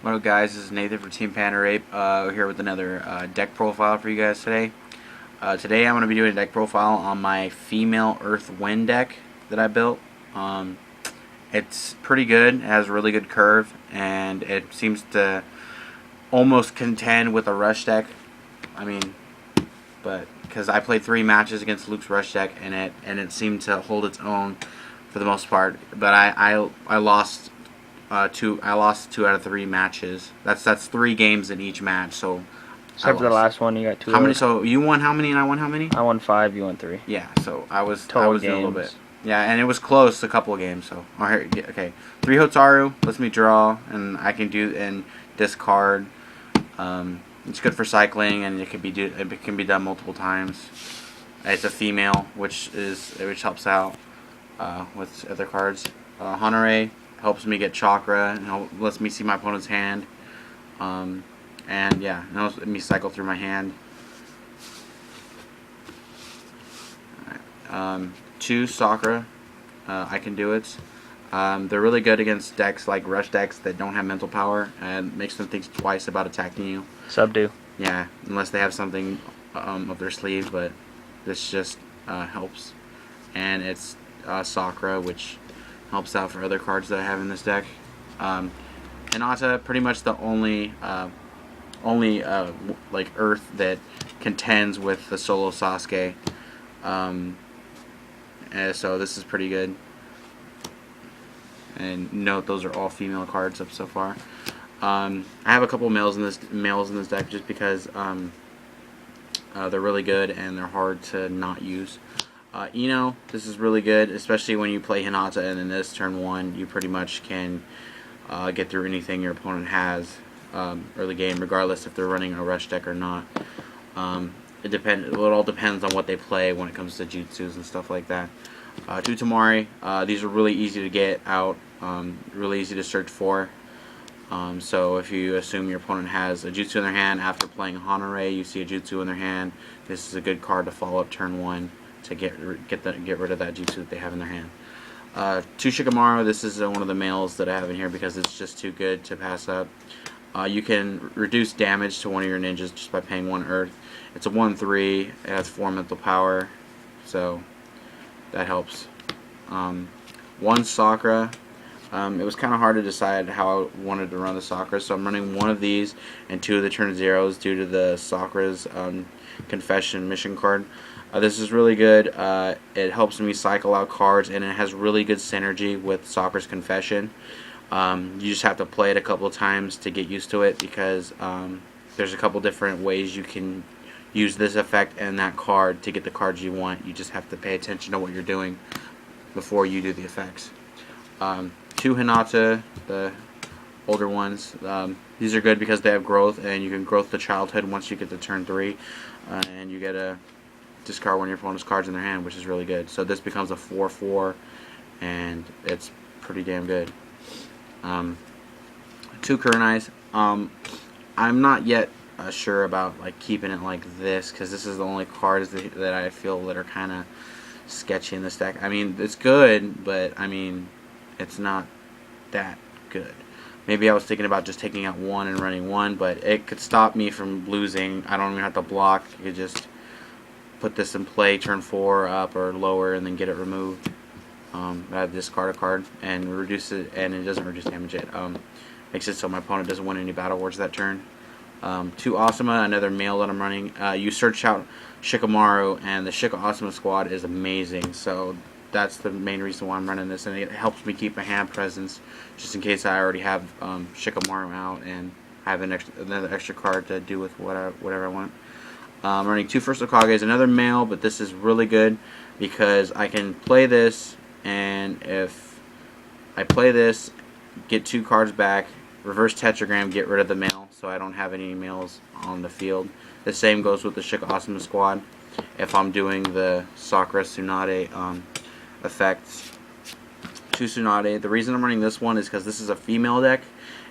What up, guys? This is Nathan for TxPxR. Here with another deck profile for you guys today. Today I'm going to be doing a deck profile on my female Earth Wind deck that I built. It's pretty good. It has a really good curve, and it seems to almost contend with a Rush deck. But because I played 3 matches against Luke's Rush deck, and it seemed to hold its own for the most part. But I lost. I lost 2 out of 3 matches. That's 3 games in each match. So except for the last one, you got 2. How many? So you won how many and I won how many? I won 5. You won 3. Yeah. So I was Total a little games. bit. Yeah, and it was close a couple of games. So okay, 3 Hotaru lets me draw, and I can do and discard. It's good for cycling, and it can be done multiple times. It's a female, which helps out with other cards. Honore helps me get chakra and lets me see my opponent's hand. And yeah, it helps me cycle through my hand. Alright. 2 Sakura, I can do it. They're really good against decks like Rush decks that don't have mental power, and makes them think twice about attacking you. Subdue. Yeah, unless they have something up their sleeve, but this just helps. And it's Sakura, which helps out for other cards that I have in this deck. Hinata, pretty much the only like Earth that contends with the solo Sasuke. So this is pretty good. And note those are all female cards up so far. I have a couple males in this deck just because they're really good and they're hard to not use. Ino, this is really good, especially when you play Hinata, and in this turn 1, you pretty much can get through anything your opponent has early game, regardless if they're running a Rush deck or not. It all depends on what they play when it comes to jutsus and stuff like that. 2 Tamari, these are really easy to get out, really easy to search for. So if you assume your opponent has a jutsu in their hand after playing Honore, you see a jutsu in their hand, this is a good card to follow up turn 1 to get rid of that jutsu that they have in their hand. 2 Shikamaru, this is one of the males that I have in here because it's just too good to pass up. You can reduce damage to one of your ninjas just by paying 1 Earth. It's a 1/3, it has 4 mental power, so that helps. 1 Sakura. It was kind of hard to decide how I wanted to run the Sakura, so I'm running 1 of these and 2 of the turn 0s due to the Sakura's Confession mission card. This is really good. It helps me cycle out cards, and it has really good synergy with Sakura's Confession. You just have to play it a couple of times to get used to it, because there's a couple different ways you can use this effect and that card to get the cards you want. You just have to pay attention to what you're doing before you do the effects. 2 Hinata, the older ones. These are good because they have growth, and you can growth to childhood once you get to turn 3, and you get to discard one of your opponent's cards in their hand, which is really good. So this becomes a 4/4, and it's pretty damn good. 2 Kurenais. I'm not yet sure about like keeping it like this, because this is the only cards that I feel that are kind of sketchy in this deck. I mean, it's good, but I mean, it's not that good. Maybe I was thinking about just taking out 1 and running 1, but it could stop me from losing. I don't even have to block. I could just put this in play turn 4 up or lower and then get it removed. I discard a card and reduce it, and it doesn't reduce damage. It makes it so my opponent doesn't win any battle wars that turn. 2 Asuma, another male that I'm running. You search out Shikamaru, and the Shika Asuma squad is amazing. So that's the main reason why I'm running this, and it helps me keep a hand presence just in case I already have Shikamaru out and I have another extra card to do with whatever I want. I'm running 2 First Hokages, another male, but this is really good because I can play this, and if I play this, get 2 cards back, reverse tetragram, get rid of the male, so I don't have any males on the field. The same goes with the Shika Asuma squad. If I'm doing the Sakura Tsunade effects. 2 Tsunade. The reason I'm running this one is because this is a female deck,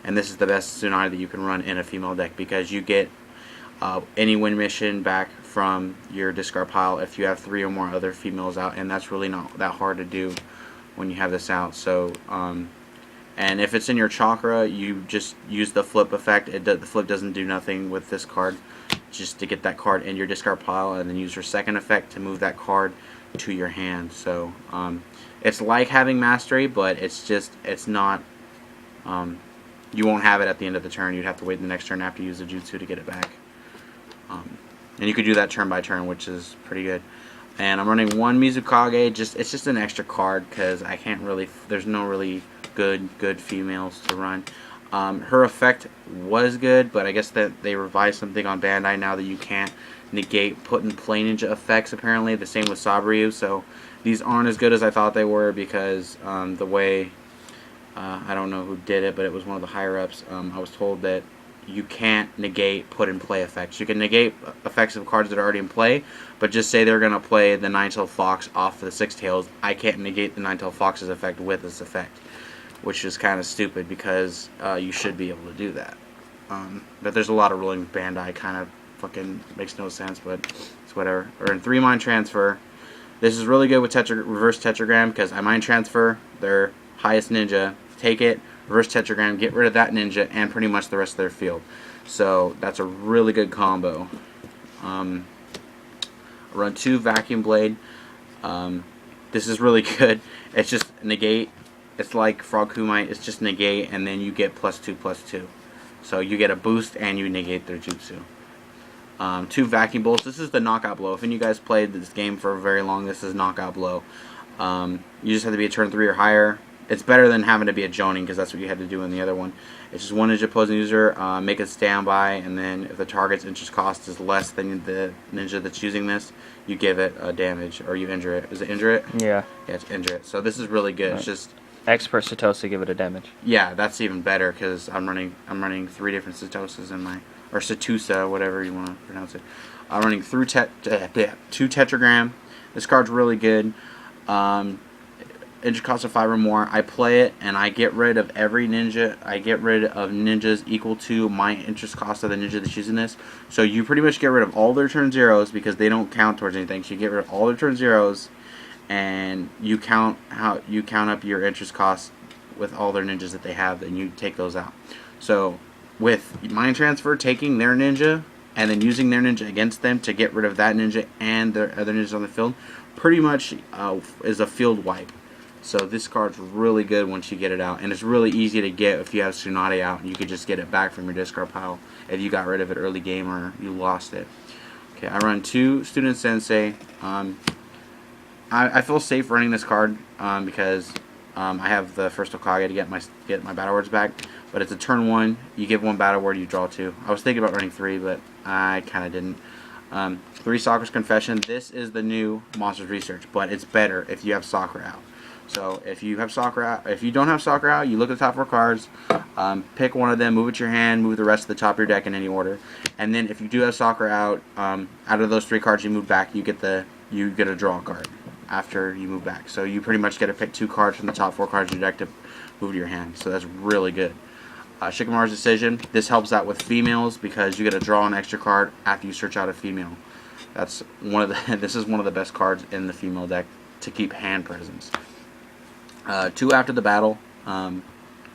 and this is the best Tsunade that you can run in a female deck, because you get any win mission back from your discard pile if you have 3 or more other females out, and that's really not that hard to do when you have this out. So And if it's in your chakra, you just use the flip effect. The flip doesn't do nothing with this card, just to get that card in your discard pile, and then use your second effect to move that card to your hand. So it's like having mastery, but it's not. You won't have it at the end of the turn. You'd have to wait the next turn after you use the jutsu to get it back. And you could do that turn by turn, which is pretty good. And I'm running one Mizukage. It's just an extra card because I can't really. There's no really good females to run. Her effect was good, but I guess that they revised something on Bandai now that you can't negate put and play ninja effects. Apparently, the same with Sabryu. So these aren't as good as I thought they were because the way I don't know who did it, but it was one of the higher ups. I was told that you can't negate put and play effects. You can negate effects of cards that are already in play, but just say they're going to play the Nine-Tailed Fox off the Six Tails. I can't negate the Nine-Tailed Fox's effect with this effect, which is kind of stupid because you should be able to do that. But there's a lot of ruling with Bandai, kind of fucking makes no sense, but it's whatever. Or in 3 Mind Transfer, this is really good with reverse Tetragram because I Mind Transfer their highest ninja, take it, reverse Tetragram, get rid of that ninja, and pretty much the rest of their field. So that's a really good combo. Run 2 Vacuum Blade. This is really good. It's just negate. It's like Frog Kumite. It's just negate, and then you get +2/+2. So you get a boost, and you negate their jutsu. 2 Vacuum Bolts. This is the knockout blow. If any of you guys played this game for very long, this is knockout blow. You just have to be a turn 3 or higher. It's better than having to be a Jonin, because that's what you had to do in the other one. It's just one ninja opposing user, make a standby, and then if the target's interest cost is less than the ninja that's using this, you give it a damage, or you injure it. Is it injure it? Yeah. Yeah, it's injure it. So this is really good. Right. It's just Expert Satosa give it a damage. yeah, that's even better because I'm running 3 different Satosas in my, or Satusa, whatever you want to pronounce it. I'm running through 2 Tetragram. This card's really good. Interest cost of 5 or more. I play it and I get rid of every ninja. I get rid of ninjas equal to my interest cost of the ninja that's using this. So you pretty much get rid of all their turn zeros because they don't count towards anything. So you get rid of all their turn zeros, and you count up your interest cost with all their ninjas that they have, and you take those out. So with Mind Transfer, taking their ninja and then using their ninja against them to get rid of that ninja and their other ninjas on the field, pretty much is a field wipe. So this card's really good once you get it out, and it's really easy to get if you have Tsunade out, and you could just get it back from your discard pile if you got rid of it early game or you lost it. Okay, I run 2 Student Sensei. I feel safe running this card because I have the first Hokage to get my battle words back, but it's a turn 1. You give 1 battle word, you draw 2. I was thinking about running 3, but I kind of didn't. 3 Sakura's Confession. This is the new Monsters Research, but it's better if you have Sakura out. So if you have Sakura, if you don't have Sakura out, you look at the top 4 cards, pick one of them, move it to your hand, move the rest to the top of your deck in any order, and then if you do have Sakura out, out of those 3 cards you move back, you get a draw card after you move back. So you pretty much get to pick 2 cards from the top 4 cards of your deck to move to your hand. So that's really good. Shikamaru's Decision. This helps out with females because you get to draw an extra card after you search out a female. That's one of the. This is one of the best cards in the female deck to keep hand presence. 2 After the Battle.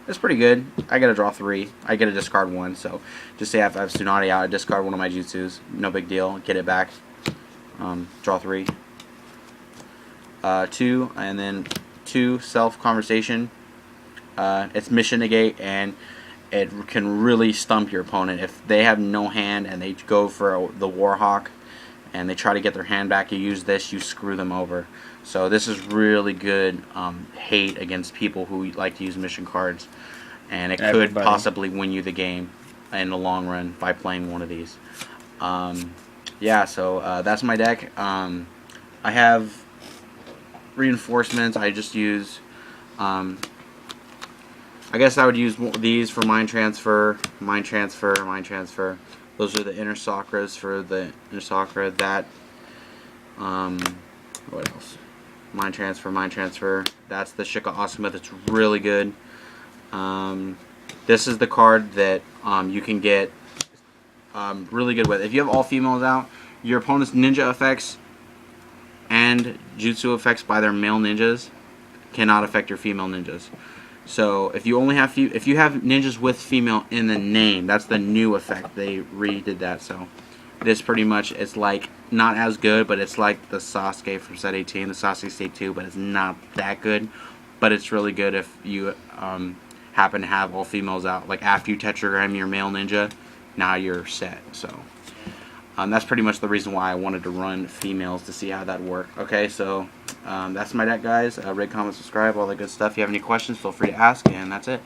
It's pretty good. I get to draw 3. I get to discard 1. So just say if I have Tsunade out, I discard one of my jutsus. No big deal. Get it back. Draw 3. 2, and then 2 Self-Conversation. It's mission negate, and it can really stump your opponent. If they have no hand and they go for the Warhawk and they try to get their hand back, you use this, you screw them over. So this is really good hate against people who like to use mission cards, and it could possibly win you the game in the long run by playing one of these. Yeah, so that's my deck. I have reinforcements. I just use I guess I would use these for Mind Transfer, Mind Transfer, Mind Transfer. Those are the inner Sakuras for the inner Sakura. That, what else? Mind Transfer, Mind Transfer. That's the Shika Asuma that's really good. This is the card that you can get really good with. If you have all females out, your opponent's ninja effects and jutsu effects by their male ninjas cannot affect your female ninjas. So if you only have if you have ninjas with female in the name, that's the new effect. They redid that. So this pretty much is like not as good, but it's like the Sasuke from Set 18, the Sasuke State 2, but it's not that good. But it's really good if you happen to have all females out. Like after you tetragram your male ninja, now you're set. So that's pretty much the reason why I wanted to run females to see how that worked. Okay, so that's my deck, guys. Rate, comment, subscribe, all that good stuff. If you have any questions, feel free to ask, and that's it.